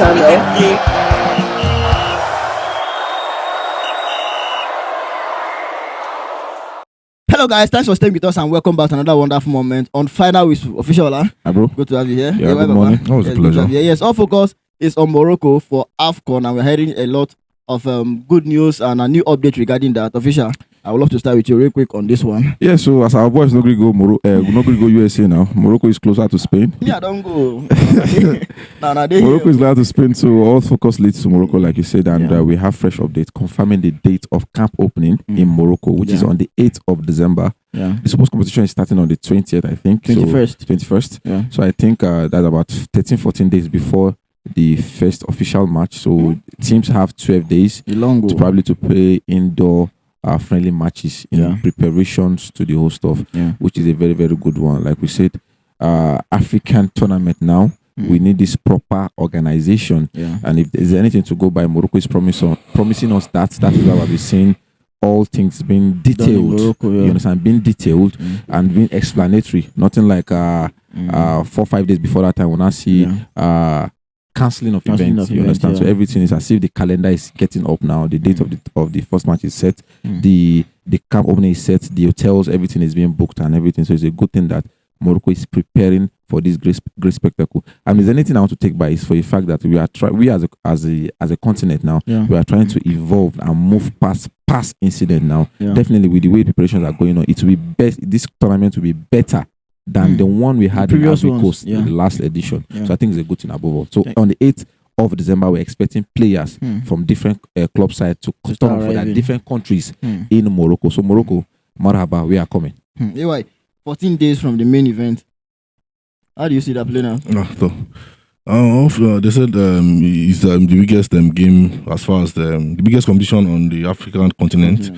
Hello guys, thanks for staying with us and welcome back to another wonderful moment on Final with Official. Hi bro. Good to have you here. Yeah, good morning. Oh, it's a pleasure. Yes, all focus is on Morocco for Afcon and we're hearing a lot of good news and a new update regarding that. Official, I would love to start with you real quick on this one. Yeah, so as our boys no gree go USA now. Morocco is closer to Spain. Yeah, don't go. Morocco is closer to Spain, so all focus leads to Morocco, like you said, and we have fresh update confirming the date of camp opening in Morocco, which is on the 8th of December. Yeah. The supposed competition is starting on the 20th, I think. 21st. So 21st. Yeah. So I think that's about 13-14 days before the first official match. So teams have 12 days to probably to play indoor friendly matches in preparations to the host of, which is a very, very good one. Like we said, African tournament now. We need this proper organization. Yeah. And if there's anything to go by, Morocco is promising us that. That is why we'll be seeing all things being detailed. Morocco, you understand? Being detailed and being explanatory. Nothing like 4-5 days before that time when I see cancelling of events. You understand? So everything is as if the calendar is getting up now. The date of the first match is set. The camp opening is set. The hotels, everything is being booked and everything. So it's a good thing that Morocco is preparing for this great spectacle. And if there's anything I want to take by is for the fact that we as a continent now, we are trying to evolve and move past incident now. Yeah. Definitely with the way preparations are going on, it will be best. This tournament will be better than the one we had in Ivory Coast in the last edition. Yeah. So I think it's a good thing above all. So on the 8th of December, we're expecting players from different club sides to come for their different countries in Morocco. So Morocco, marhaba, we are coming. 14 days from the main event. How do you see that play now? They said it's the biggest game as far as the biggest competition on the African continent.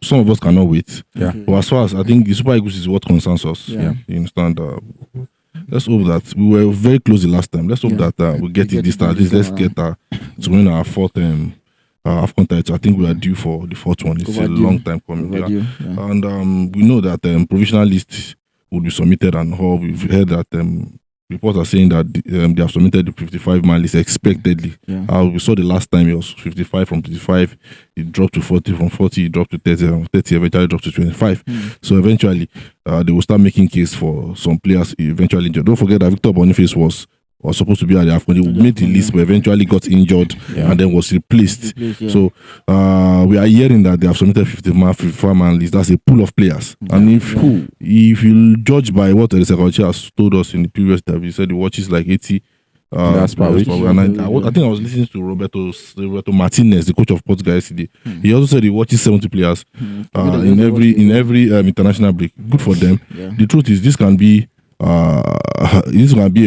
Some of us cannot wait. Yeah. But as far as I think the Super Eagles is what concerns us. Yeah. You understand? Let's hope that we were very close the last time. Let's hope that we get it this time. Let's get to win our fourth Afcon title. I think we are due for the fourth one. It's a long time coming. And we know that provisional list will be submitted and all. We've heard that reports are saying that they have submitted the 55-man list expectedly. We saw the last time it was 55 from 55. It dropped to 40 from 40. It dropped to 30 from 30. Eventually dropped to 25. So eventually they will start making case for some players eventually injured. Don't forget that Victor Boniface was supposed to be at the Afcon. He made the list, but eventually got injured and then was replaced. So we are hearing that they have submitted 55-man list. That's a pool of players. And if you judge by what the secretary has told us in the previous interview, he said he watches like 80. That's probably. I think I was listening to Roberto Martinez, the coach of Portugal yesterday. He also said he watches 70 players in every international break. Good for them. The truth is, this can be a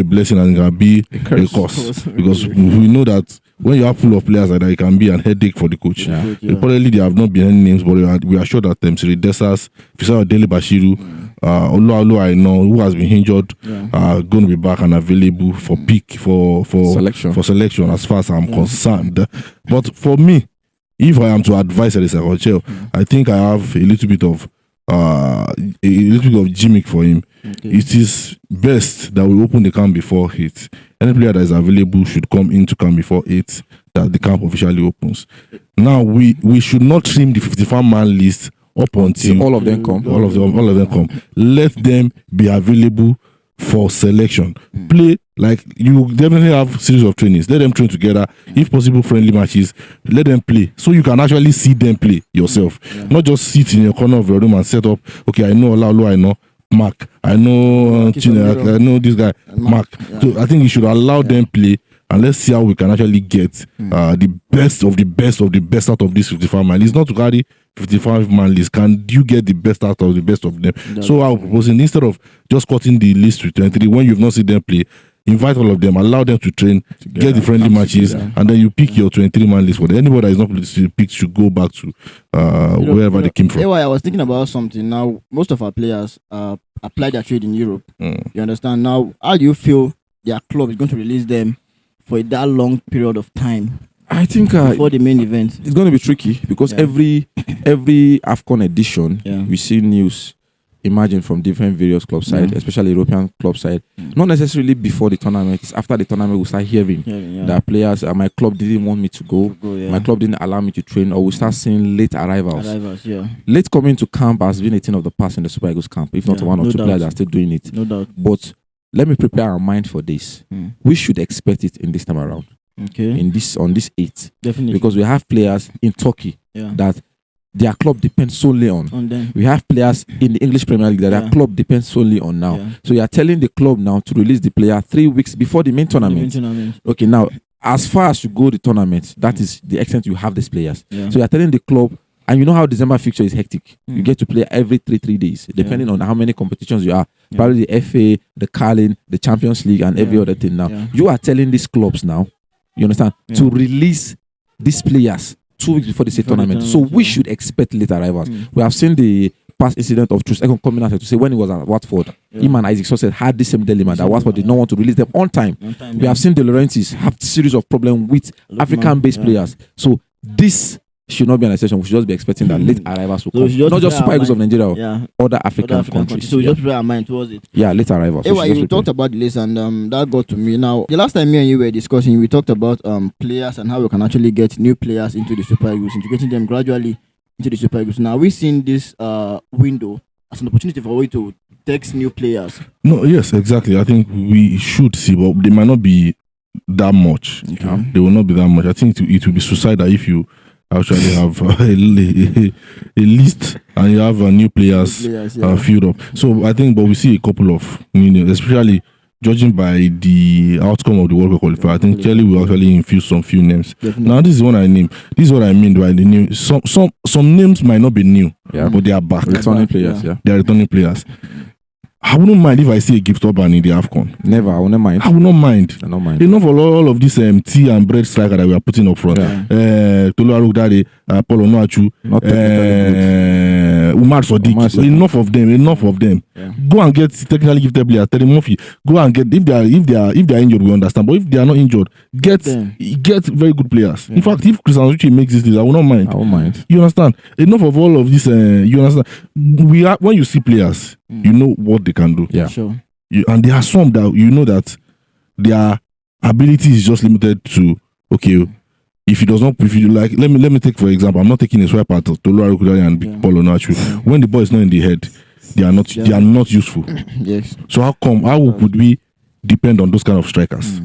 blessing and it can be a curse because we know that when you have full of players like that, it can be a headache for the coach. Reportedly, there have not been any names, but we are sure that Siri Desas, Fisao Dele Bashiru, Olu I know, who has been injured, are going to be back and available for selection as far as I'm concerned. But for me, if I am to advise Chelle, I think I have a little bit of gimmick for him. It is best that we open the camp before 8. Any player that is available should come into camp before 8, that the camp officially opens. Now we should not trim the 55-man list up until all of them come. All of them come. Let them be available for selection. Play like you definitely have series of trainings. Let them train together. If possible, friendly matches. Let them play so you can actually see them play yourself. Not just sit in your corner of your room and set up. Okay, I know Olaolu, I know Mark, I know I know this guy Mark. So I think you should allow them play. And let's see how we can actually get the best of the best of the best out of this 55-man list. Not to carry 55-man list. Can you get the best out of the best of them? So I'm proposing, instead of just cutting the list to 23, when you've not seen them play, invite all of them, allow them to train, get the friendly matches, and then you pick your 23-man list for them. Anybody that is not picked should go back to wherever they came from. I was thinking about something. Now, most of our players apply their trade in Europe. You understand? Now, how do you feel their club is going to release them for that long period of time? I think before the main event, it's going to be tricky because every Afcon edition we see news emerging from different various club sides, especially European club side. Not necessarily before the tournament. It's after the tournament we start hearing that players, my club didn't want me to go. My club didn't allow me to train, or we start seeing late arrivals. Late coming to camp has been a thing of the past in the Super Eagles camp, if not one or two players are still doing it. No doubt. But let me prepare our mind for this. We should expect it in this time around. Okay. On this 8. Definitely. Because we have players in Turkey that their club depends solely on them. We have players in the English Premier League that their club depends solely on now. So you are telling the club now to release the player 3 weeks before the main tournament. Okay, now as far as you go the tournament, that is the extent you have these players. So you are telling the club, and you know how December fixture is hectic. You get to play every 3 days, depending on how many competitions you are. Probably the FA, the Carling, the Champions League, and every other thing now. You are telling these clubs now, you understand, to release these players 2 weeks before the state tournament. So we should expect late arrivals. We have seen the past incident of Trusecon coming out to say when he was at Watford, him and Isaac Success had the same dilemma that Watford did not want to release them on time. We have seen the Laurentiis have a series of problems with African-based players. So this should not be an exception. We should just be expecting that late arrivals will come. Not just Super Eagles of Nigeria, other African countries. So we just prepare our mind towards it. Yeah, late arrivals. You talked about the list, and that got to me. Now, the last time me and you were discussing, we talked about players and how we can actually get new players into the Super Eagles, integrating them gradually into the Super Eagles. Now, we've seen this window as an opportunity for we to take new players. No, yes, exactly. I think we should see, but they might not be that much. Okay. They will not be that much. I think it will be suicidal if you actually have a list and you have new players filled up. So I think, but we see a couple of new names, especially judging by the outcome of the World Cup qualifier. I think Chelle will actually infuse some few names. Definitely. Now this is what I name. This is what I mean by the new. Some names might not be new, but they are back. Returning players, They are returning players. I wouldn't mind if I see a gift urban in the Afcon. Never, I wouldn't mind. I would not mind. I don't mind. Enough for all of this tea and bread striker that we are putting up front. Tolu Arugdade, Paulo Noachu, Umar Sadiq. Enough of them. Yeah. Go and get technically gifted players. Terry Murphy. Go and get if they are injured, we understand. But if they are not injured, get very good players. Yeah. In fact, if Christian Zucchi makes this, I will not mind. I won't mind. You understand? Enough of all of this. You understand? When you see players, you know what they can do. Yeah, sure. And there are some that you know that their ability is just limited to if you like, let me take for example. I'm not taking a swipe at Tolu Arugdade and Paulo Noachu. When the ball is not in the head, they are not useful. Yes. So how would we depend on those kind of strikers?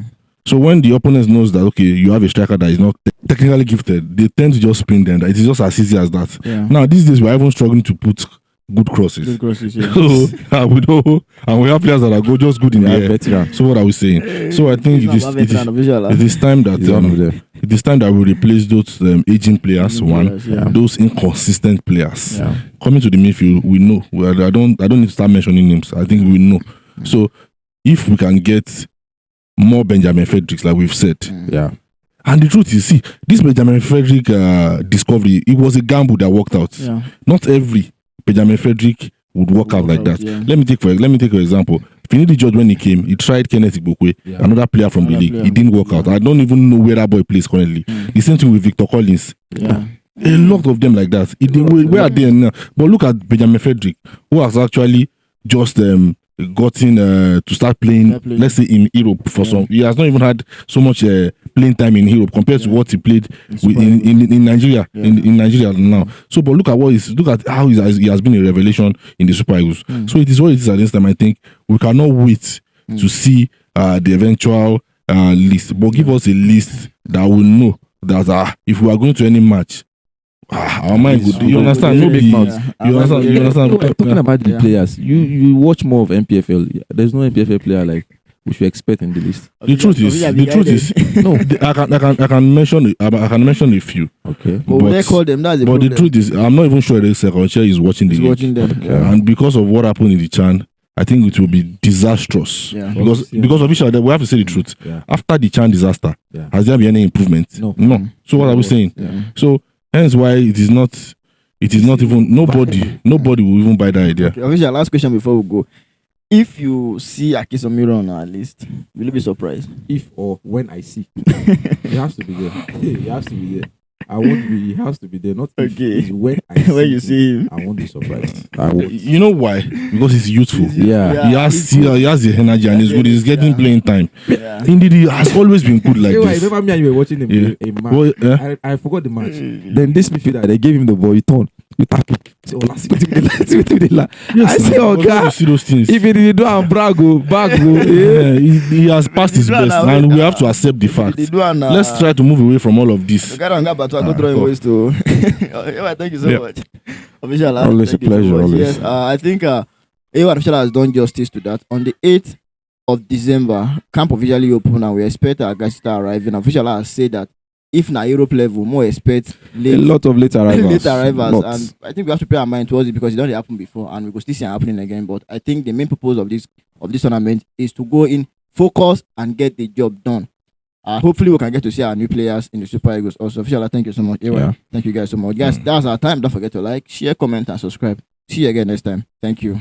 So when the opponent knows that you have a striker that is not technically gifted, they tend to just spin them. It is just as easy as that. Yeah. Now these days we're even struggling to put good crosses. Yeah. So we know, and we have players that are just good in the air. So what are we saying? So I think it is time that we replace those aging players. Those inconsistent players coming to the midfield. We know. I don't need to start mentioning names. I think we know. So if we can get more Benjamin Fredericks, like we've said, And the truth is, see, this Benjamin Frederick discovery, it was a gamble that worked out. Not every Benjamin Frederick would work out like that. Let me take for example. Finidi George, when he came, he tried Kenneth Igbokwe, another player from the league. It didn't work out. I don't even know where that boy plays currently. The same thing with Victor Collins. A lot of them like that. Where are they now? But look at Benjamin Frederick, who has actually just gotten to start playing, let's say in Europe for some. He has not even had so much playing time in Europe compared to what he played in Nigeria. In Nigeria now. So, but look at how he has been a revelation in the Super Eagles. So it is what it is at this time. I think we cannot wait to see the eventual list. But give us a list that will know that if we are going to any match, our mind would. You understand? No big mouths. You understand? Talking about the players, you watch more of MPFL. There's no MPFL player like we should expect in the list. The truth is, no. I can mention a few. Okay, but they call them. That's but the truth is, I'm not even sure the Sekonche is watching the league. Them. And because of what happened in the Chan, I think it will be disastrous. Because officially, we have to say the truth. After the Chan disaster, has there been any improvement? No. So what are we saying? So hence why it is not even nobody will even buy that idea. Okay, obviously, last question before we go. If you see Aki Samira on our list, will you be surprised? If or when I see. It has to be there. It has to be there. I won't be. He has to be there. Not Okay. when when you see him. I won't be surprised. I won't. You know why? Because he's youthful. Yeah. He has the energy and he's good. He's getting playing time. Yeah. Indeed, he has always been good like this. Remember me and you were watching him play a match. Well, I forgot the match. Then this midfielder, they gave him the ball. He turned. You tap it. Say, oh, let's go to the I say, oh God, see those things. if he did do and back he has passed his best, and we have to accept the fact. Let's try to move away from all of this. Thank you so much. Official, always a pleasure. Always. Yes, I think official has done justice to that. On the 8th of December, camp officially open, and we expect our guys to start arriving. Official has said that if na Europe level, more expect a lot of late arrivals. And I think we have to pay our mind towards it because it don't happen before, and we will still see it happening again. But I think the main purpose of this tournament is to go in, focus, and get the job done. Hopefully we can get to see our new players in the Super Eagles also. Official, thank you so much. Yeah. Thank you guys so much. Guys, that's our time. Don't forget to like, share, comment, and subscribe. See you again next time. Thank you.